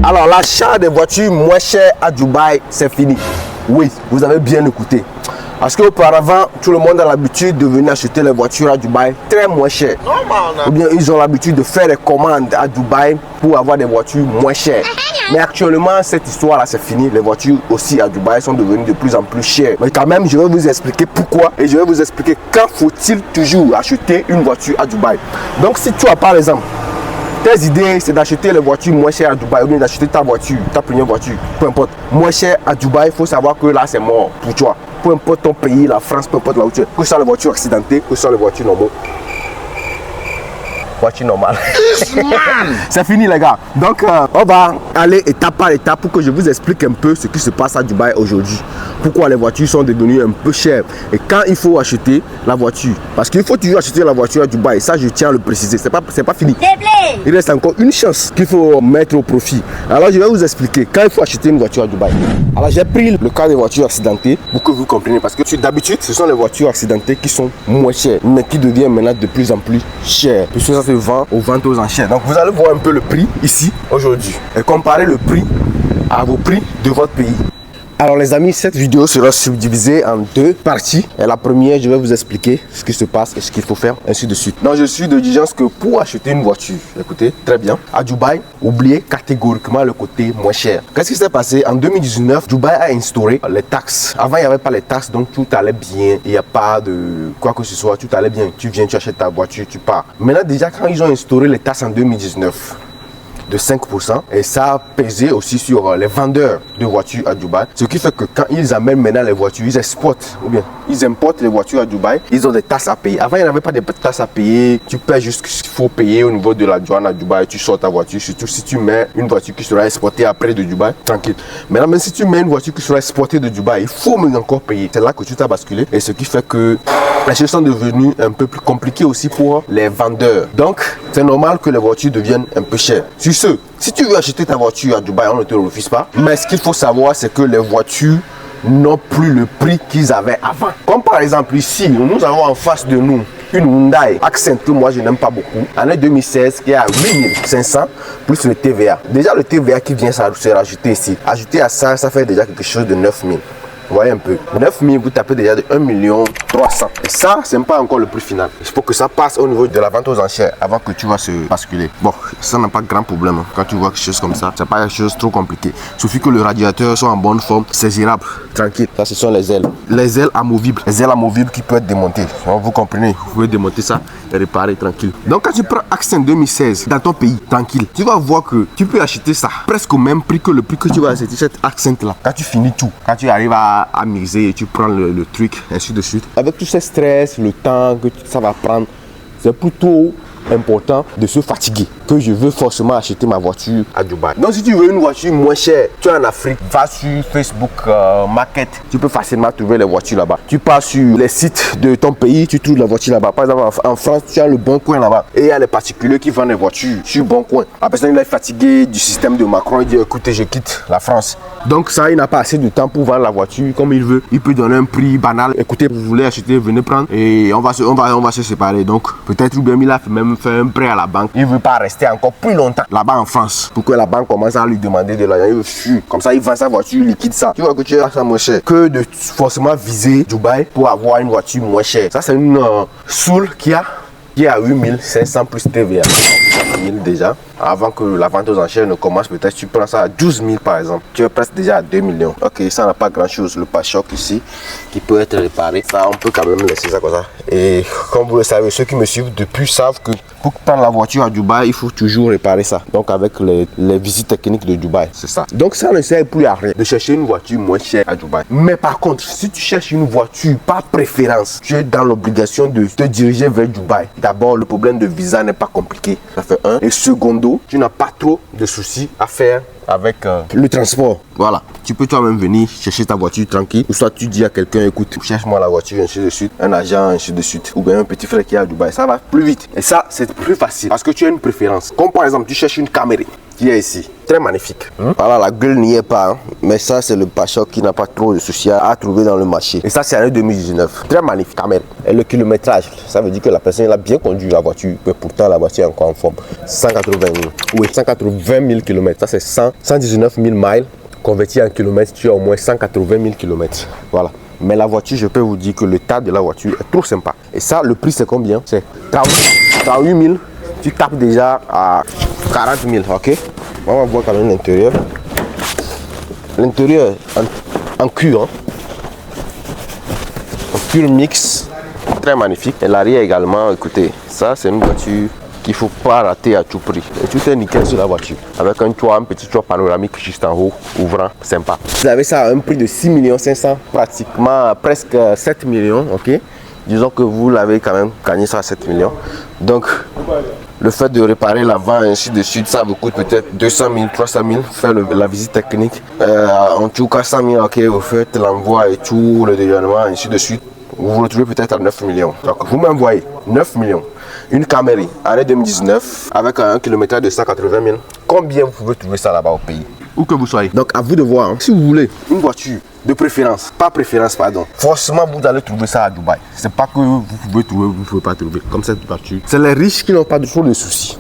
Alors, l'achat des voitures moins chères à Dubaï, c'est fini. Oui, vous avez bien écouté. Parce qu'auparavant, tout le monde a l'habitude de venir acheter les voitures à Dubaï très moins chères. Ou bien ils ont l'habitude de faire des commandes à Dubaï pour avoir des voitures moins chères. Mais actuellement, cette histoire-là, c'est fini. Les voitures aussi à Dubaï sont devenues de plus en plus chères. Mais quand même, je vais vous expliquer pourquoi. Et je vais vous expliquer quand faut-il toujours acheter une voiture à Dubaï. Donc, si tu as par exemple, tes idées, c'est d'acheter les voitures moins chères à Dubaï ou bien d'acheter ta voiture, ta première voiture, peu importe, moins chère à Dubaï, il faut savoir que là, c'est mort pour toi. Peu importe ton pays, la France, peu importe la voiture, que ce soit les voitures accidentées, que ce soit les voitures normales. Voiture normale. C'est fini les gars. Donc on va aller étape par étape pour que je vous explique un peu ce qui se passe à Dubaï aujourd'hui. Pourquoi les voitures sont devenues un peu chères et quand il faut acheter la voiture. Parce qu'il faut toujours acheter la voiture à Dubaï. Ça je tiens à le préciser. C'est pas fini. Il reste encore une chance qu'il faut mettre au profit. Alors je vais vous expliquer quand il faut acheter une voiture à Dubaï. Alors j'ai pris le cas des voitures accidentées pour que vous compreniez. Parce que d'habitude ce sont les voitures accidentées qui sont moins chères. Mais qui deviennent maintenant de plus en plus chères. Puisque ça se vend aux ventes aux enchères. Donc vous allez voir un peu le prix ici aujourd'hui. Et comparer le prix à vos prix de votre pays. Alors les amis, cette vidéo sera subdivisée en deux parties. Et la première, je vais vous expliquer ce qui se passe et ce qu'il faut faire, ainsi de suite. Donc je suis de diligence que pour acheter une voiture, écoutez, très bien, à Dubaï, oubliez catégoriquement le côté moins cher. Qu'est-ce qui s'est passé? En 2019, Dubaï a instauré les taxes. Avant, il n'y avait pas les taxes, donc tout allait bien. Il n'y a pas de quoi que ce soit, tout allait bien. Tu viens, tu achètes ta voiture, tu pars. Maintenant déjà, quand ils ont instauré les taxes en 2019, de 5% et ça a pesé aussi sur les vendeurs de voitures à Dubaï, ce qui fait que quand ils amènent maintenant les voitures, ils exportent ou bien ils importent les voitures à Dubaï, ils ont des taxes à payer. Avant il n'y avait pas de taxes à payer, tu paies juste ce qu'il faut payer au niveau de la douane à Dubaï, tu sors ta voiture, surtout si tu mets une voiture qui sera exportée après de Dubaï, tranquille. Maintenant même si tu mets une voiture qui sera exportée de Dubaï, il faut même encore payer. C'est là que tu t'as basculé et ce qui fait que les choses sont devenues un peu plus compliquées aussi pour les vendeurs. Donc c'est normal que les voitures deviennent un peu chères. Sur ce, si tu veux acheter ta voiture à Dubaï, on ne te le refuse pas. Mais ce qu'il faut savoir, c'est que les voitures n'ont plus le prix qu'ils avaient avant. Comme par exemple ici, nous avons en face de nous une Hyundai Accent que moi je n'aime pas beaucoup. Année 2016 qui est à 8500 plus le TVA. Déjà le TVA qui vient se rajouter ici. Ajouté à ça, ça fait déjà quelque chose de 9000. Vous voyez un peu, 9000, vous tapez déjà de 1 300 000. Et ça, c'est pas encore le prix final. Il faut que ça passe au niveau de la vente aux enchères avant que tu vas se basculer. Bon, ça n'a pas de grand problème. Quand tu vois quelque chose comme ça, c'est pas quelque chose trop compliqué. Suffit que le radiateur soit en bonne forme, c'est gérable, tranquille. Ça, ce sont les ailes. Les ailes amovibles. Les ailes amovibles qui peuvent être démontées. Vous comprenez, vous pouvez démonter ça et réparer tranquille. Donc, quand tu prends Accent 2016 dans ton pays, tranquille, tu vas voir que tu peux acheter ça presque au même prix que le prix que tu vas acheter cette Accent là. Quand tu finis tout, quand tu arrives à miser et tu prends le truc, ainsi de suite. Avec tout ce stress, le temps que ça va prendre, c'est plutôt important de se fatiguer que je veux forcément acheter ma voiture à Dubaï. Donc si tu veux une voiture moins chère, tu es en Afrique, va sur Facebook Market, tu peux facilement trouver les voitures là-bas. Tu pars sur les sites de ton pays, tu trouves la voiture là-bas. Par exemple en France, tu as le Bon Coin là-bas et il y a les particuliers qui vendent les voitures sur Bon Coin. La personne il est fatiguée du système de Macron, il dit écoutez je quitte la France. Donc ça il n'a pas assez de temps pour vendre la voiture comme il veut. Il peut donner un prix banal. Écoutez, vous voulez acheter, venez prendre et on va se séparer. Donc peut-être bien il a même fait un prêt à la banque. Il veut pas rester encore plus longtemps là-bas en France pour que la banque commence à lui demander de l'argent. Il fuit. Comme ça il vend sa voiture, il liquide ça. Tu vois que tu as ça moins cher que de forcément viser Dubaï pour avoir une voiture moins chère. Ça c'est une Soul qui a 8500 plus TVA. 1000 déjà. Avant que la vente aux enchères ne commence, peut-être tu prends ça à 12 000 par exemple. Tu es presque déjà à 2 millions. Ok, ça n'a pas grand chose. Le pare-choc ici qui peut être réparé. Ça, on peut quand même laisser ça comme ça. Et comme vous le savez, ceux qui me suivent depuis savent que pour prendre la voiture à Dubaï, il faut toujours réparer ça. Donc avec les visites techniques de Dubaï, c'est ça. Donc ça ne sert plus à rien de chercher une voiture moins chère à Dubaï. Mais par contre, si tu cherches une voiture par préférence, tu es dans l'obligation de te diriger vers Dubaï. D'abord, le problème de visa n'est pas compliqué. Ça fait un. Et secondo, tu n'as pas trop de soucis à faire avec le transport. Voilà, tu peux toi-même venir chercher ta voiture tranquille. Ou soit tu dis à quelqu'un, écoute, cherche-moi la voiture, ainsi de suite. Un agent, ainsi de suite. Ou bien un petit frère qui est à Dubaï. Ça va plus vite. Et ça, c'est plus facile parce que tu as une préférence. Comme par exemple, tu cherches une Camry. qui est ici. Très magnifique. Voilà, la gueule n'y est pas. Hein. Mais ça, c'est le pare-choc qui n'a pas trop de soucis à trouver dans le marché. Et ça, c'est l'année 2019. Très magnifique, quand même. Et le kilométrage, ça veut dire que la personne a bien conduit la voiture. Mais pourtant, la voiture est encore en forme. 180 000. Oui, 180 000 km. Ça, c'est 119 000 miles. Converti en kilomètres, tu as au moins 180 000 km. Voilà. Mais la voiture, je peux vous dire que l'état de la voiture est trop sympa. Et ça, le prix, c'est combien? C'est 38 000. Tu tapes déjà à 40 000, ok? On va voir quand même l'intérieur. L'intérieur en cuir, hein? En cuir mix, très magnifique. Et l'arrière également, écoutez, ça c'est une voiture qu'il ne faut pas rater à tout prix. Et tout est nickel sur la voiture. Avec un petit toit panoramique juste en haut, ouvrant, sympa. Vous avez ça à un prix de 6 500 000, pratiquement presque 7 millions, ok? Disons que vous l'avez quand même gagné ça à 7 millions. Donc, le fait de réparer l'avant ainsi de suite, ça vous coûte peut-être 200 000, 300 000, faire la visite technique. En tout cas, 100 000, ok, vous faites l'envoi et tout, le déjeunement, ainsi de suite. Vous vous retrouvez peut-être à 9 millions. Donc, vous m'envoyez 9 millions. Une Camry, année 2019, avec un kilomètre de 180 000. Combien vous pouvez trouver ça là-bas au pays? Où que vous soyez. Donc, à vous de voir. Hein. Si vous voulez une voiture de préférence, pas préférence, pardon, forcément vous allez trouver ça à Dubaï. C'est pas que vous pouvez trouver, vous ne pouvez pas trouver. Comme cette voiture. C'est les riches qui n'ont pas trop de soucis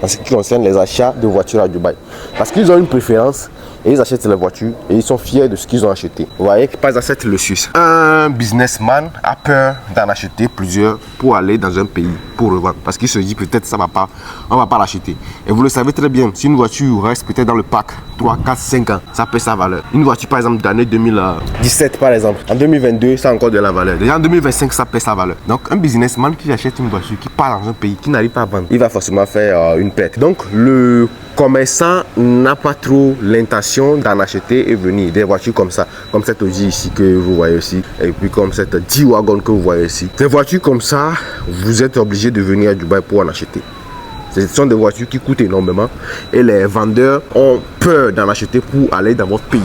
en ce qui concerne les achats de voitures à Dubaï. Parce qu'ils ont une préférence et ils achètent les voitures et ils sont fiers de ce qu'ils ont acheté. Vous voyez, pas achètent le Suisse. Un businessman a peur d'en acheter plusieurs pour aller dans un pays pour revendre. Parce qu'il se dit peut-être ça va pas, on va pas l'acheter. Et vous le savez très bien, si une voiture reste peut-être dans le parc 3, 4, 5 ans, ça perd sa valeur. Une voiture par exemple d'année 2017 par exemple, en 2022 ça a encore de la valeur. Déjà en 2025 ça perd sa valeur. Donc un businessman qui achète une voiture, qui part dans un pays, qui n'arrive pas à vendre, il va forcément faire une perte. Donc le commerçant n'a pas trop l'intention d'en acheter et venir des voitures comme ça, comme cette Audi ici que vous voyez ici, et puis comme cette G-Wagon que vous voyez ici. Des voitures comme ça, vous êtes obligé de venir à Dubaï pour en acheter. Ce sont des voitures qui coûtent énormément et les vendeurs ont peur d'en acheter pour aller dans votre pays.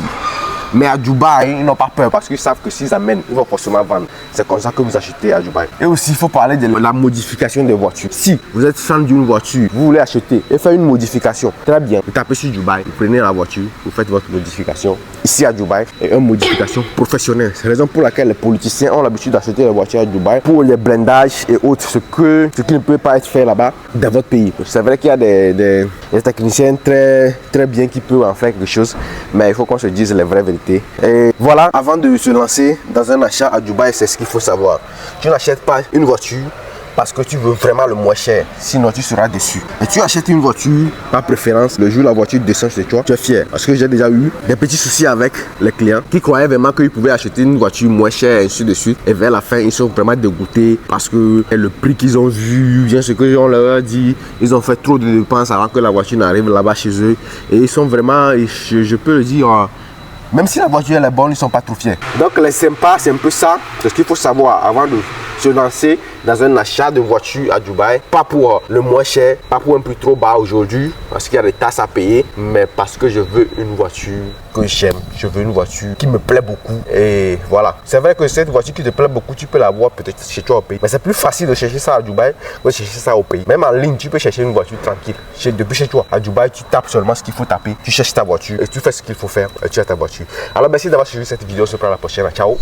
Mais à Dubaï, ils n'ont pas peur parce qu'ils savent que s'ils amènent, ils vont forcément vendre. C'est comme ça que vous achetez à Dubaï. Et aussi, il faut parler de la modification des voitures. Si vous êtes fan d'une voiture, vous voulez acheter et faire une modification, très bien. Vous tapez sur Dubaï, vous prenez la voiture, vous faites votre modification ici à Dubaï et une modification professionnelle. C'est la raison pour laquelle les politiciens ont l'habitude d'acheter les voitures à Dubaï pour les blindages et autres, ce qui ne peut pas être fait là-bas dans votre pays. C'est vrai qu'il y a des techniciens très bien qui peuvent en faire quelque chose, mais il faut qu'on se dise les vraies vérités. Et voilà, avant de se lancer dans un achat à Dubaï, c'est ce qu'il faut savoir. Tu n'achètes pas une voiture parce que tu veux vraiment le moins cher, sinon tu seras déçu. Et tu achètes une voiture par préférence, le jour où la voiture descend chez toi, tu es fier. Parce que j'ai déjà eu des petits soucis avec les clients qui croyaient vraiment qu'ils pouvaient acheter une voiture moins chère et ainsi de suite. Et vers la fin, ils sont vraiment dégoûtés parce que le prix qu'ils ont vu, bien ce que on leur a dit, ils ont fait trop de dépenses avant que la voiture n'arrive là-bas chez eux. Et ils sont vraiment, je peux le dire, même si la voiture elle est bonne, ils ne sont pas trop fiers. Donc les sympas, c'est un peu ça. C'est ce qu'il faut savoir avant de se lancer dans un achat de voiture à Dubaï. Pas pour le moins cher, pas pour un prix trop bas aujourd'hui, parce qu'il y a des tasses à payer, mais parce que je veux une voiture que j'aime. Je veux une voiture qui me plaît beaucoup. Et voilà. C'est vrai que cette voiture qui te plaît beaucoup, tu peux l'avoir peut-être chez toi au pays. Mais c'est plus facile de chercher ça à Dubaï que de chercher ça au pays. Même en ligne, tu peux chercher une voiture tranquille. Depuis chez toi. À Dubaï, tu tapes seulement ce qu'il faut taper. Tu cherches ta voiture et tu fais ce qu'il faut faire et tu as ta voiture. Alors merci d'avoir suivi cette vidéo. On se prend à la prochaine. Ciao.